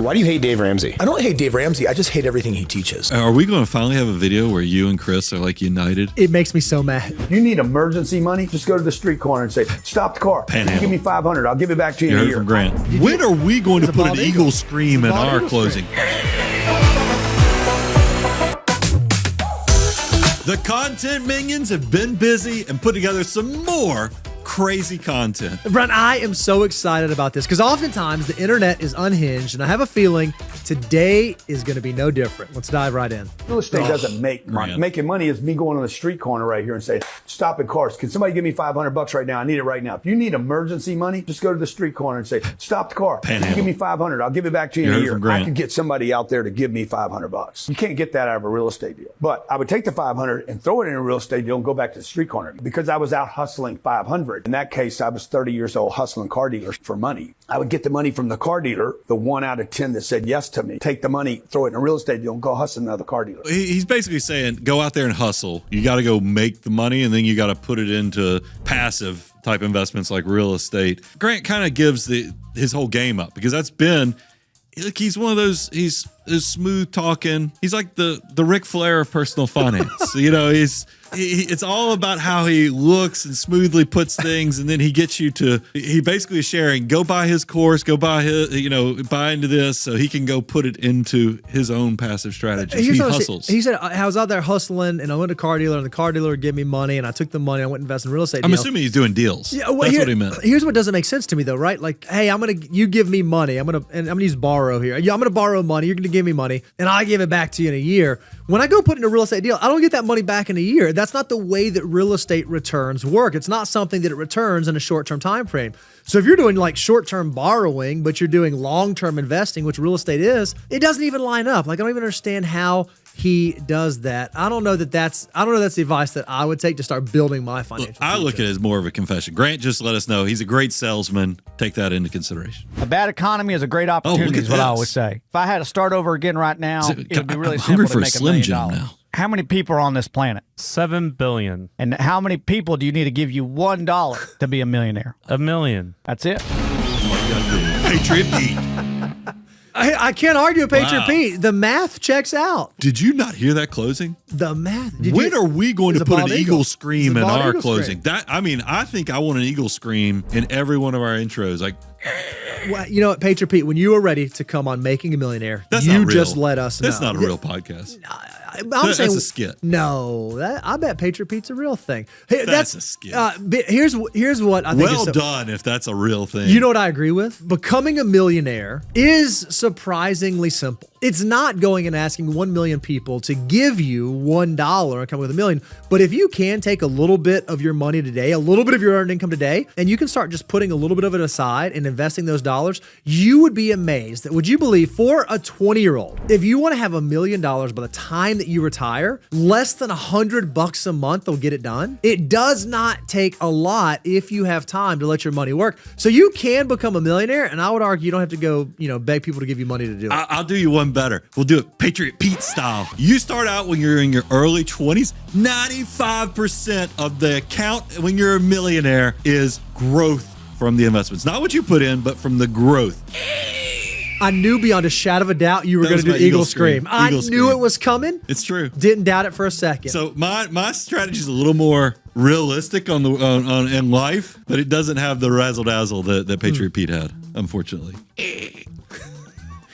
Why do you hate Dave Ramsey? I don't hate Dave Ramsey. I just hate everything he teaches. Are we going to finally have a video where you and Chris are like united? It makes me so mad. You need emergency money? Just go to the street corner and say, stop the car. Panhandle. Give me $500. I'll give it back to you in a year. From Grant. When are we going to put an eagle scream in our closing? The content minions have been busy and put together some more crazy content. Brent, I am so excited about this because oftentimes the internet is unhinged, and I have a feeling today is going to be no different. Let's dive right in. Real estate doesn't make money. Making money is me going on the street corner right here and saying, stop at cars. Can somebody give me $500 right now? I need it right now. If you need emergency money, just go to the street corner and say, stop the car. Panhandle. Give me $500. I'll give it back to you in a year. I could get somebody out there to give me $500. You can't get that out of a real estate deal. But I would take the $500 and throw it in a real estate deal and go back to the street corner because I was out hustling $500. In that case, I was 30 years old hustling car dealers for money. I would get the money from the car dealer, the 1 out of 10 that said yes to me. Take the money, throw it in a real estate deal, and go hustle another car dealer. He's basically saying, go out there and hustle. You got to go make the money, and then you got to put it into passive type investments like real estate. Grant kind of gives his whole game up because that's been, like, he's one of those, he's smooth talking. He's like the Ric Flair of personal finance. You know, it's all about how he looks and smoothly puts things, and then he gets you to, he basically is sharing, go buy his course, go buy his, buy into this so he can go put it into his own passive strategy. He hustles. He said, I was out there hustling, and I went to a car dealer, and the car dealer would give me money, and I took the money, I went and invested in real estate. I'm assuming he's doing deals. Yeah, well, that's what he meant. Here's what doesn't make sense to me though, right? Like, hey, you give me money. I'm gonna use borrow here. I'm gonna borrow money. You're gonna give me money, and I give it back to you in a year. When I go put in a real estate deal, I don't get that money back in a year. That's not the way that real estate returns work. It's not something that it returns in a short-term time frame. So if you're doing like short-term borrowing, but you're doing long-term investing, which real estate is, it doesn't even line up. Like, I don't even understand how he does that. I don't know that's the advice that I would take to start building my financial future. I look at it as more of a confession. Grant just let us know he's a great salesman. Take that into consideration. A bad economy is a great opportunity is what I always say. If I had to start over again right now, it would be really simple to make $1 million. Now. How many people are on this planet? 7 billion. And how many people do you need to give you $1 to be a millionaire? 1 million. That's it. Patriot Pete. I can't argue with Patriot Pete. The math checks out. Did you not hear that closing? The math. When are we going to put an eagle scream in our closing? I think I want an eagle scream in every one of our intros. Like, well, you know what, Patriot Pete, when you are ready to come on Making a Millionaire, you just let us know. That's not a real podcast. That's a skit. No, I bet Patriot Pete's a real thing. Hey, that's a skit. Here's what I think. Well done, if that's a real thing. You know what I agree with? Becoming a millionaire is surprisingly simple. It's not going and asking 1 million people to give you $1 and come with $1 million. But if you can take a little bit of your money today, a little bit of your earned income today, and you can start just putting a little bit of it aside and investing those dollars, you would be amazed that, would you believe, for a 20-year-old, if you want to have $1 million by the time that you retire, less than $100 a month will get it done. It does not take a lot if you have time to let your money work. So you can become a millionaire, and I would argue you don't have to go, beg people to give you money to do it. I'll do you one better. We'll do it Patriot Pete style. You start out when you're in your early 20s. 95% of the account when you're a millionaire is growth from the investments. Not what you put in, but from the growth. I knew beyond a shadow of a doubt you were going to do Eagle Scream. I knew it was coming. It's true. Didn't doubt it for a second. So my strategy is a little more realistic in life, but it doesn't have the razzle dazzle that Patriot Pete had, unfortunately.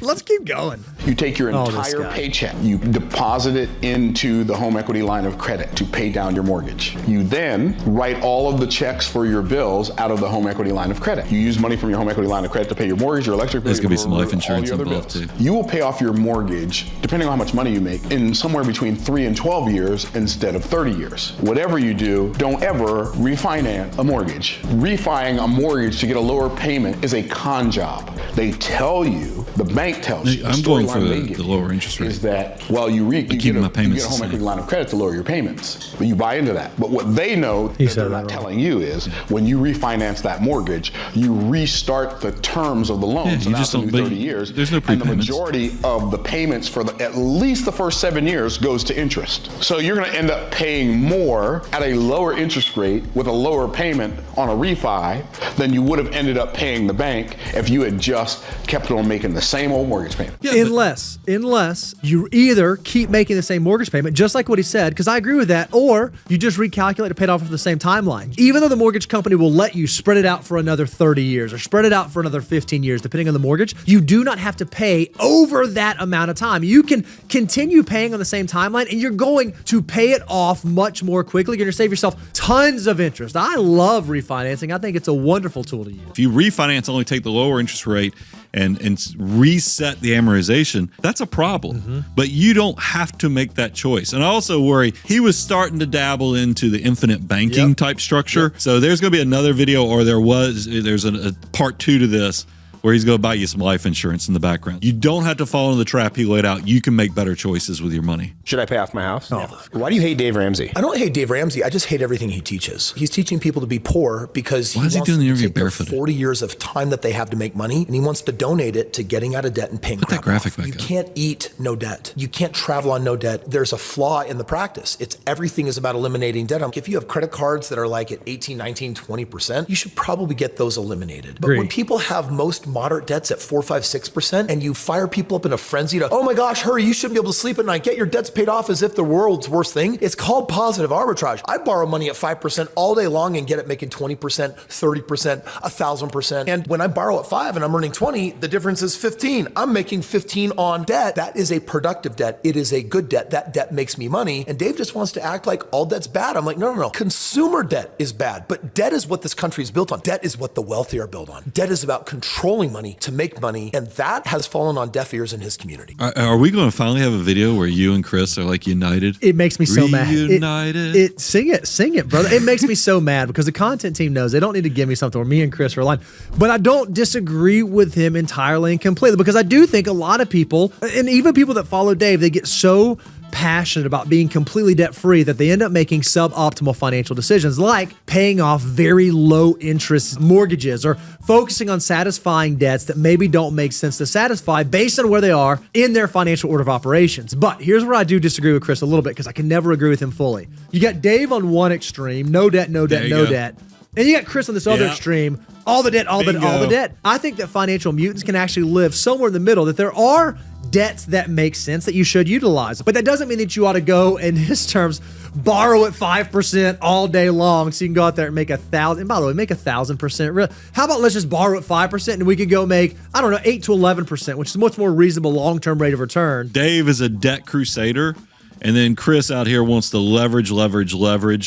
Let's keep going. You take your entire paycheck, you deposit it into the home equity line of credit to pay down your mortgage. You then write all of the checks for your bills out of the home equity line of credit. You use money from your home equity line of credit to pay your mortgage, your electric bill. There's going to be some life insurance involved too. You will pay off your mortgage, depending on how much money you make, in somewhere between 3 and 12 years instead of 30 years. Whatever you do, don't ever refinance a mortgage. Refining a mortgage to get a lower payment is a con job. They tell you, the bank tells you, I'm going for for the lower interest rate. Is that, well, you get a home equity line of credit to lower your payments. But you buy into that. But what they know that they're not telling you is when you refinance that mortgage, you restart the terms of the loan. Yeah, so now it's 30 years. There's no prepayments. And the majority of the payments for at least the first 7 years goes to interest. So you're going to end up paying more at a lower interest rate with a lower payment on a refi than you would have ended up paying the bank if you had just kept on making the same old mortgage payment. Yeah, unless you either keep making the same mortgage payment, just like what he said, because I agree with that, or you just recalculate to pay it off for the same timeline. Even though the mortgage company will let you spread it out for another 30 years or spread it out for another 15 years, depending on the mortgage, you do not have to pay over that amount of time. You can continue paying on the same timeline, and you're going to pay it off much more quickly. You're going to save yourself tons of interest. I love refinancing. I think it's a wonderful tool to use. If you refinance, only take the lower interest rate and reset the amortization, that's a problem. But you don't have to make that choice. And I also worry, he was starting to dabble into the infinite banking type structure. So there's going to be another video, or there's a part 2 to this, where he's going to buy you some life insurance in the background. You don't have to fall into the trap he laid out. You can make better choices with your money. Should I pay off my house? No. Why do you hate Dave Ramsey? I don't hate Dave Ramsey. I just hate everything he teaches. He's teaching people to be poor because Why is he doing the interview barefooted? 40 years of time that they have to make money, and he wants to donate it to getting out of debt and paying. Put that graphic back You up. can't eat no debt. You can't travel on no debt. There's a flaw in the practice. Everything is about eliminating debt. If you have credit cards that are like at 18, 19, 20%, you should probably get those eliminated. But when people have most moderate debts at 4, 5, 6%, and you fire people up in a frenzy to, oh my gosh, hurry, you shouldn't be able to sleep at night, get your debts paid off as if the world's worst thing. It's called positive arbitrage. I borrow money at 5% all day long and get it making 20%, 30%, 1,000%. And when I borrow at 5 and I'm earning 20, the difference is 15. I'm making 15 on debt. That is a productive debt. It is a good debt. That debt makes me money. And Dave just wants to act like all debt's bad. I'm like, no. Consumer debt is bad, but debt is what this country is built on. Debt is what the wealthy are built on. Debt is about controlling money to make money, and that has fallen on deaf ears in his community. Are we going to finally have a video where you and Chris are like united? It makes me so mad. Reunited. Sing it, brother. It makes me so mad because the content team knows they don't need to give me something where me and Chris are aligned. But I don't disagree with him entirely and completely, because I do think a lot of people, and even people that follow Dave, they get so passionate about being completely debt-free that they end up making suboptimal financial decisions, like paying off very low interest mortgages or focusing on satisfying debts that maybe don't make sense to satisfy based on where they are in their financial order of operations. But here's where I do disagree with Chris a little bit, because I can never agree with him fully. You got Dave on one extreme, no debt, no debt, no debt. And you got Chris on this other extreme, all the debt, all the debt. I think that financial mutants can actually live somewhere in the middle, that there are debts that make sense that you should utilize. But that doesn't mean that you ought to go, in his terms, borrow at 5% all day long so you can go out there and make 1,000. And by the way, make 1,000%. How about let's just borrow at 5% and we could go make, 8 to 11%, which is a much more reasonable long-term rate of return. Dave is a debt crusader. And then Chris out here wants to leverage.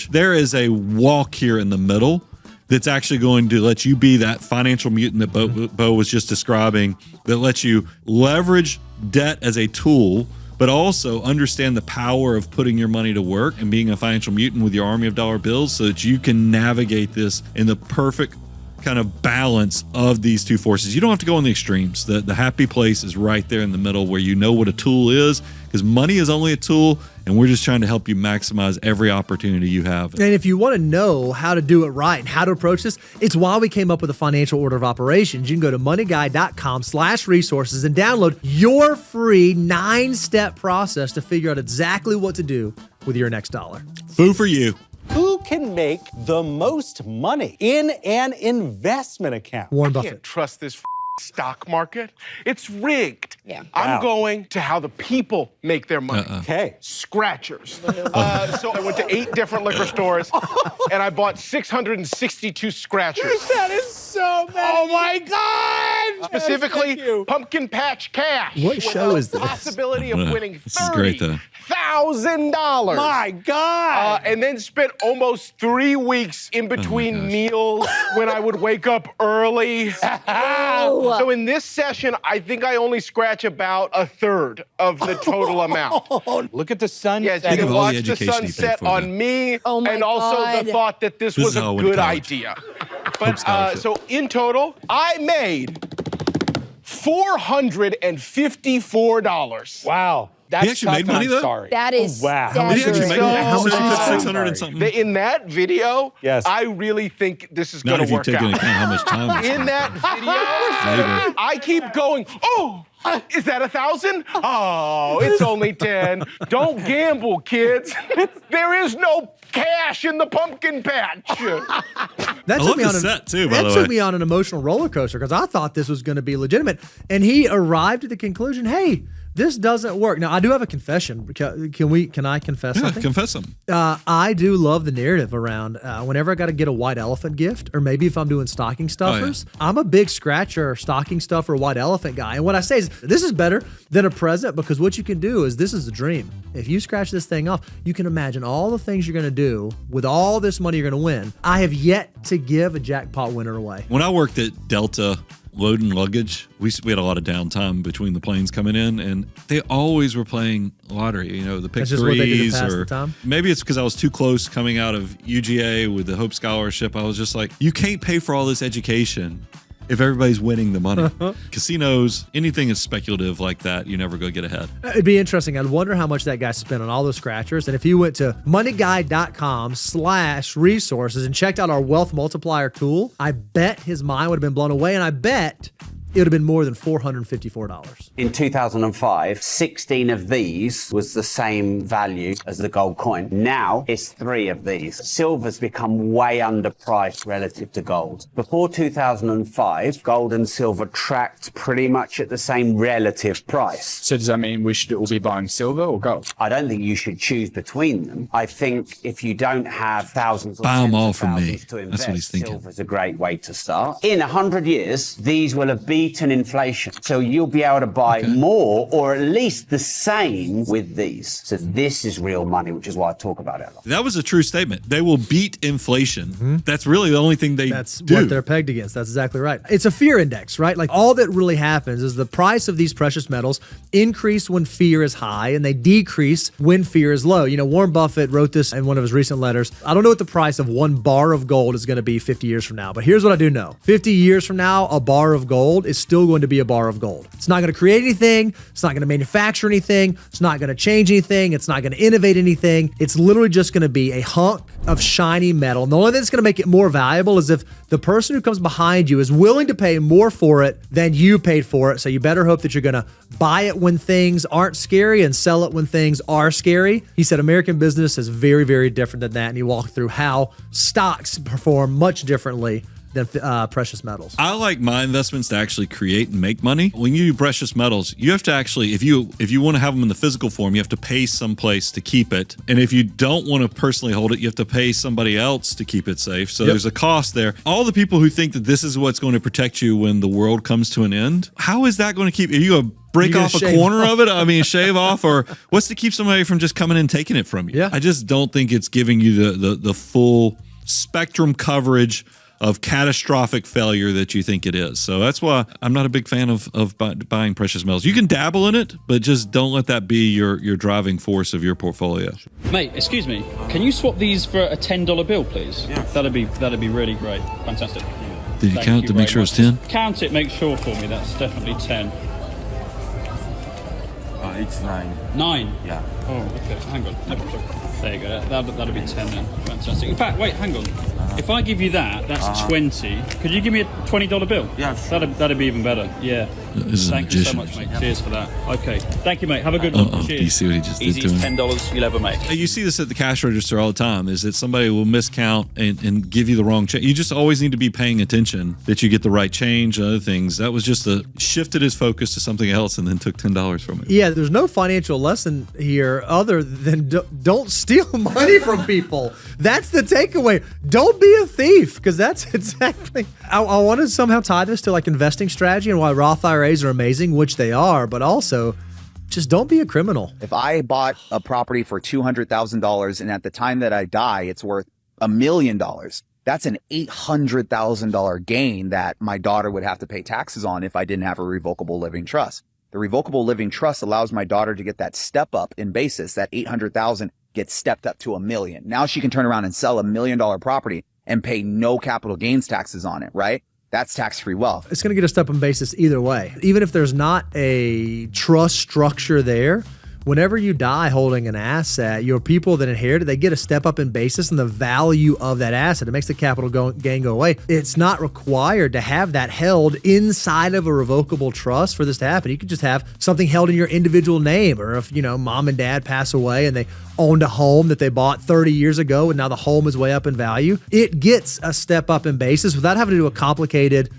There is a walk here in the middle that's actually going to let you be that financial mutant that Bo was just describing, that lets you leverage debt as a tool, but also understand the power of putting your money to work and being a financial mutant with your army of dollar bills so that you can navigate this in the perfect kind of balance of these two forces. You don't have to go in the extremes. The happy place is right there in the middle, where you know what a tool is, because money is only a tool, and we're just trying to help you maximize every opportunity you have. And if you want to know how to do it right and how to approach this, it's why we came up with a financial order of operations. You can go to moneyguy.com/resources and download your free 9-step process to figure out exactly what to do with your next dollar. Foo for you. Who can make the most money in an investment account? Warren I Buffett. can't trust this stock market. It's rigged. Yeah. I'm going to how the people make their money. Okay. Scratchers. So I went to 8 different liquor stores and I bought 662 scratchers. That is so bad. Oh my God! Specifically, Pumpkin Patch Cash. What show is this? Possibility of winning This is great, though. $30,000. My God. And then spent almost 3 weeks in between meals when I would wake up early. So in this session, I think I only scratch about 1/3 of the total amount. Look at the sunset. Yes, you can all the watch the education you paid sunset for on that. me, Oh my and also God. the thought that this This was is how I a went to good college. idea. But so in total, I made $454. Wow. That's he actually made money, though? Sorry. That is wow. Did he actually make How much? 600 and something? In that video, yes. I really think this is Not going if to you work take out. into account how much time it's In that video, Labor. I keep going, oh, is that 1,000? Oh, it's only 10. Don't gamble, kids. There is no cash in the pumpkin patch. That I love the set, too, by the way. took me on an emotional roller coaster because I thought this was going to be legitimate. And he arrived at the conclusion, hey, this doesn't work. Now, I do have a confession. Can I confess something? Confess something. I do love the narrative around whenever I got to get a white elephant gift, or maybe if I'm doing stocking stuffers, I'm a big scratcher, stocking stuffer, white elephant guy. And what I say is, this is better than a present because what you can do is, this is the dream. If you scratch this thing off, you can imagine all the things you're going to do with all this money you're going to win. I have yet to give a jackpot winner away. When I worked at Delta loading luggage, we had a lot of downtime between the planes coming in, and they always were playing lottery, you know, the pick threes, or maybe it's because I was too close coming out of UGA with the Hope Scholarship. I was just like, you can't pay for all this education if everybody's winning the money. Casinos, anything is speculative like that, you never go get ahead. It'd be interesting. I'd wonder how much that guy spent on all those scratchers. And if you went to moneyguide.com/resources and checked out our wealth multiplier tool, I bet his mind would have been blown away. And I bet it would have been more than $454. In 2005, 16 of these was the same value as the gold coin. Now it's 3 of these. Silver's become way underpriced relative to gold. Before 2005, gold and silver tracked pretty much at the same relative price. So does that mean we should all be buying silver or gold? I don't think you should choose between them. I think if you don't have thousands or buy them all tens of from me. thousands to invest, That's what he's thinking. silver's a great way to start. In 100 years, these will have beaten inflation. So you'll be able to buy more or at least the same with these. So this is real money, which is why I talk about it a lot. That was a true statement. They will beat inflation. That's really the only thing they do. What they're pegged against. That's exactly right. It's a fear index, right? Like, all that really happens is the price of these precious metals increase when fear is high and they decrease when fear is low. You know, Warren Buffett wrote this in one of his recent letters. I don't know what the price of 1 bar of gold is going to be 50 years from now, but here's what I do know. 50 years from now, a bar of gold is still going to be a bar of gold. It's not going to create anything. It's not going to manufacture anything. It's not going to change anything. It's not going to innovate anything. It's literally just going to be a hunk of shiny metal. And the only thing that's going to make it more valuable is if the person who comes behind you is willing to pay more for it than you paid for it. So you better hope that you're going to buy it when things aren't scary and sell it when things are scary. He said American business is very, very different than that. And he walked through how stocks perform much differently than precious metals. I like my investments to actually create and make money. When you do precious metals, you have to actually, if you want to have them in the physical form, you have to pay someplace to keep it. And if you don't want to personally hold it, you have to pay somebody else to keep it safe. So there's a cost there. All the people who think that this is what's going to protect you when the world comes to an end, how is that going to keep, are you going to break off a corner of it? I mean, shave off, or what's to keep somebody from just coming in and taking it from you? Yeah. I just don't think it's giving you the full spectrum coverage of catastrophic failure that you think it is. So that's why I'm not a big fan of buying precious metals. You can dabble in it, but just don't let that be your driving force of your portfolio. Mate, excuse me. Can you swap these for a $10 bill, please? Yeah. That'd be really great. Fantastic. Did you count to make sure it's 10? Count it, make sure for me. That's definitely 10. It's 9. 9? Yeah. Oh, okay. Hang on. No problem. There you go. That'll be 10 then. Fantastic. In fact, wait, hang on. If I give you that, that's 20. Could you give me a $20 bill? Yeah, sure. That'd be even better. Yeah. Thank you so much, mate. Cheers for that. Okay. Thank you, mate. Have a good one. Cheers. Do you see what he just did to him? $10 you'll ever make. You see this at the cash register all the time, is that somebody will miscount and give you the wrong change. You just always need to be paying attention that you get the right change and other things. That was just shifted his focus to something else and then took $10 from him. Yeah, there's no financial lesson here other than don't steal money from people. That's the takeaway. Don't be a thief, because that's exactly. I want to somehow tie this to like investing strategy and why Roth IRAs are amazing, which they are, but also just don't be a criminal. If I bought a property for $200,000 and at the time that I die, it's worth $1 million, that's an $800,000 gain that my daughter would have to pay taxes on if I didn't have a revocable living trust. The revocable living trust allows my daughter to get that step up in basis. That $800,000 gets stepped up to $1 million. Now she can turn around and sell $1 million property and pay no capital gains taxes on it, right? That's tax-free wealth. It's going to get a step in basis either way. Even if there's not a trust structure there, whenever you die holding an asset, your people that inherit it, they get a step up in basis and the value of that asset. It makes the capital gain go away. It's not required to have that held inside of a revocable trust for this to happen. You could just have something held in your individual name, or if, mom and dad pass away and they owned a home that they bought 30 years ago and now the home is way up in value. It gets a step up in basis without having to do a complicated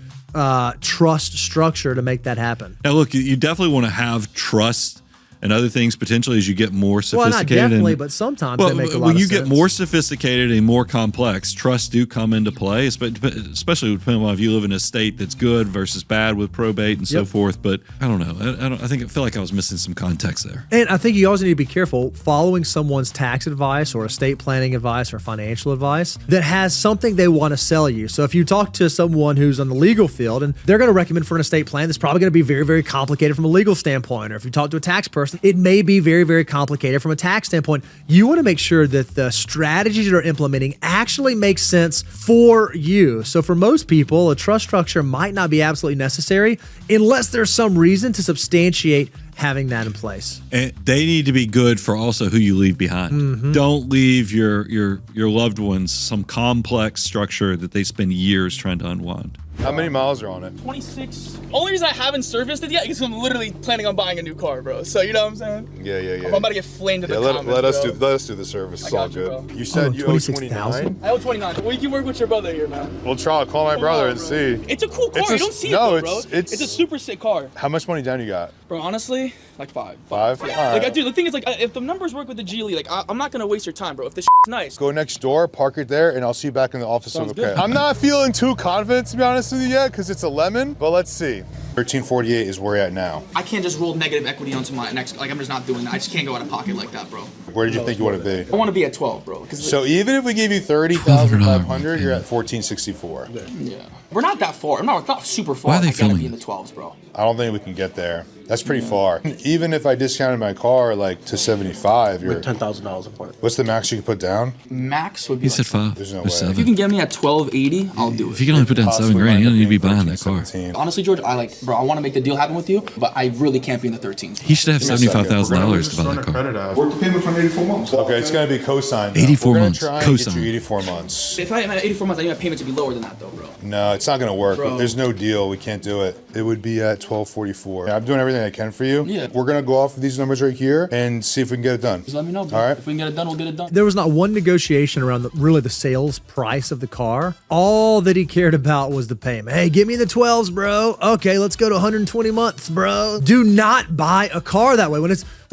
trust structure to make that happen. Now, look, you definitely want to have trust and other things potentially as you get more sophisticated. Well, not definitely, but sometimes they make a lot of sense. When you get more sophisticated and more complex, trusts do come into play, especially depending on if you live in a state that's good versus bad with probate and so forth. But I don't know. I feel like I was missing some context there. And I think you always need to be careful following someone's tax advice or estate planning advice or financial advice that has something they want to sell you. So if you talk to someone who's on the legal field and they're going to recommend for an estate plan that's probably going to be very, very complicated from a legal standpoint, or if you talk to a tax person, it may be very, very complicated from a tax standpoint. You want to make sure that the strategies you're implementing actually make sense for you. So for most people, a trust structure might not be absolutely necessary unless there's some reason to substantiate having that in place. And they need to be good for also who you leave behind. Mm-hmm. Don't leave your loved ones some complex structure that they spend years trying to unwind. How many miles are on it? 26. Only reason I haven't serviced it yet is I'm literally planning on buying a new car, bro. So you know what I'm saying? Yeah. I'm about to get flamed in the comments, let us do the service. It's all good. Bro. You said you owe 29. I owe 29. We can work with your brother here, man. We'll try. Call my brother and see. It's a cool car. You don't see it, though, bro. It's a super sick car. How much money down you got? Bro, honestly, like 5. 5? Yeah. All right. Like, dude, the thing is, like, if the numbers work with the Geely, like, I'm not gonna waste your time, bro. If this shit's nice. Go next door, park it there, and I'll see you back in the office. Sounds Okay. good. I'm not feeling too confident, to be honest with you, yet, because it's a lemon. But let's see. 1348 is where you're at now. I can't just roll negative equity onto my next. Like, I'm just not doing that. I just can't go out of pocket like that, bro. Where did you think you want to be? I want to be at 12, bro. So even if we give you 30,500, you're at 1464. Yeah. We're not that far. We're not super far. Why are they I gotta filming be in the 12s, bro. I don't think we can get there. That's pretty far. Even if I discounted my car like to 75, you're $10,000 a point. What's the max you can put down? Max would be. He said 5 There's no or way. 7. If you can get me at 1280, I'll do it. If you can only put down $7 grand, you don't need to be buying that car. Honestly, George, bro, I want to make the deal happen with you, but I really can't be in the 13s. He should have $75,000 to buy that car. Work the payment from 84 months. Okay, it's going to be co-signed. 84 months. We're going to try and get you 84 months. If I am at 84 months, I need my payment to be lower than that, though, bro. No, it's not going to work. Bro. There's no deal. We can't do it. It would be at 1244. I'm doing everything I can for you. Yeah. We're going to go off of these numbers right here and see if we can get it done. Just let me know, bro. All right. If we can get it done, we'll get it done. There was not one negotiation around really the sales price of the car. All that he cared about was the payment. Hey, give me the 12s, bro. Okay, let's go to 120 months, bro. Do not buy a car that way. When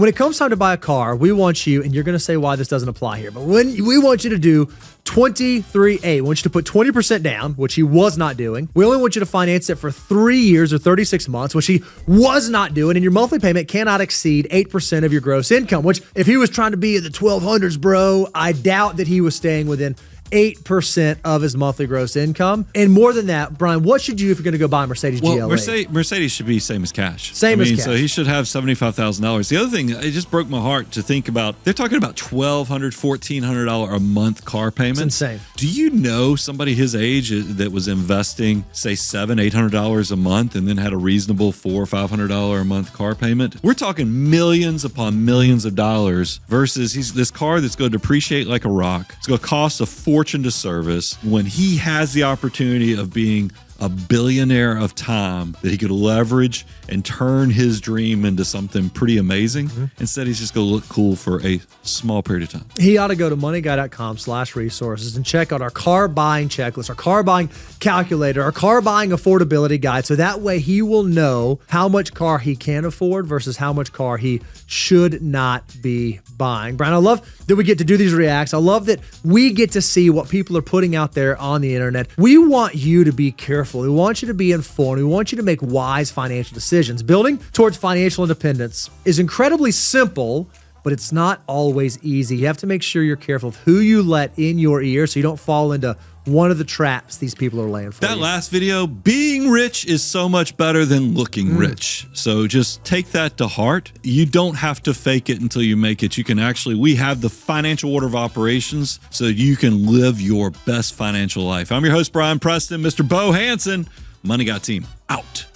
it comes time to buy a car, we want you, and you're going to say why this doesn't apply here, but when we want you to do 23A. We want you to put 20% down, which he was not doing. We only want you to finance it for 3 years or 36 months, which he was not doing. And your monthly payment cannot exceed 8% of your gross income, which if he was trying to be in the 1200s, bro, I doubt that he was staying within 8% of his monthly gross income. And more than that, Brian, what should you do if you're going to go buy a Mercedes GLA? Mercedes should be same as cash. As cash. So he should have $75,000. The other thing, it just broke my heart to think about, they're talking about $1,200, $1,400 a month car payments. It's insane. Do you know somebody his age that was investing, say, $700, $800 a month and then had a reasonable $400 or $500 a month car payment? We're talking millions upon millions of dollars versus this car that's going to depreciate like a rock. It's going to cost a fortune to service when he has the opportunity of being a billionaire of time that he could leverage and turn his dream into something pretty amazing. Mm-hmm. Instead, he's just going to look cool for a small period of time. He ought to go to moneyguy.com/resources and check out our car buying checklist, our car buying calculator, our car buying affordability guide. So that way he will know how much car he can afford versus how much car he should not be buying. Brian, I love that we get to do these reacts. I love that we get to see what people are putting out there on the internet. We want you to be careful. We want you to be informed. We want you to make wise financial decisions. Building towards financial independence is incredibly simple, but it's not always easy. You have to make sure you're careful of who you let in your ear so you don't fall into one of the traps these people are laying for you. That last video, being rich is so much better than looking rich. So just take that to heart. You don't have to fake it until you make it. You can we have the financial order of operations so you can live your best financial life. I'm your host, Brian Preston. Mr. Bo Hansen Money Got Team out.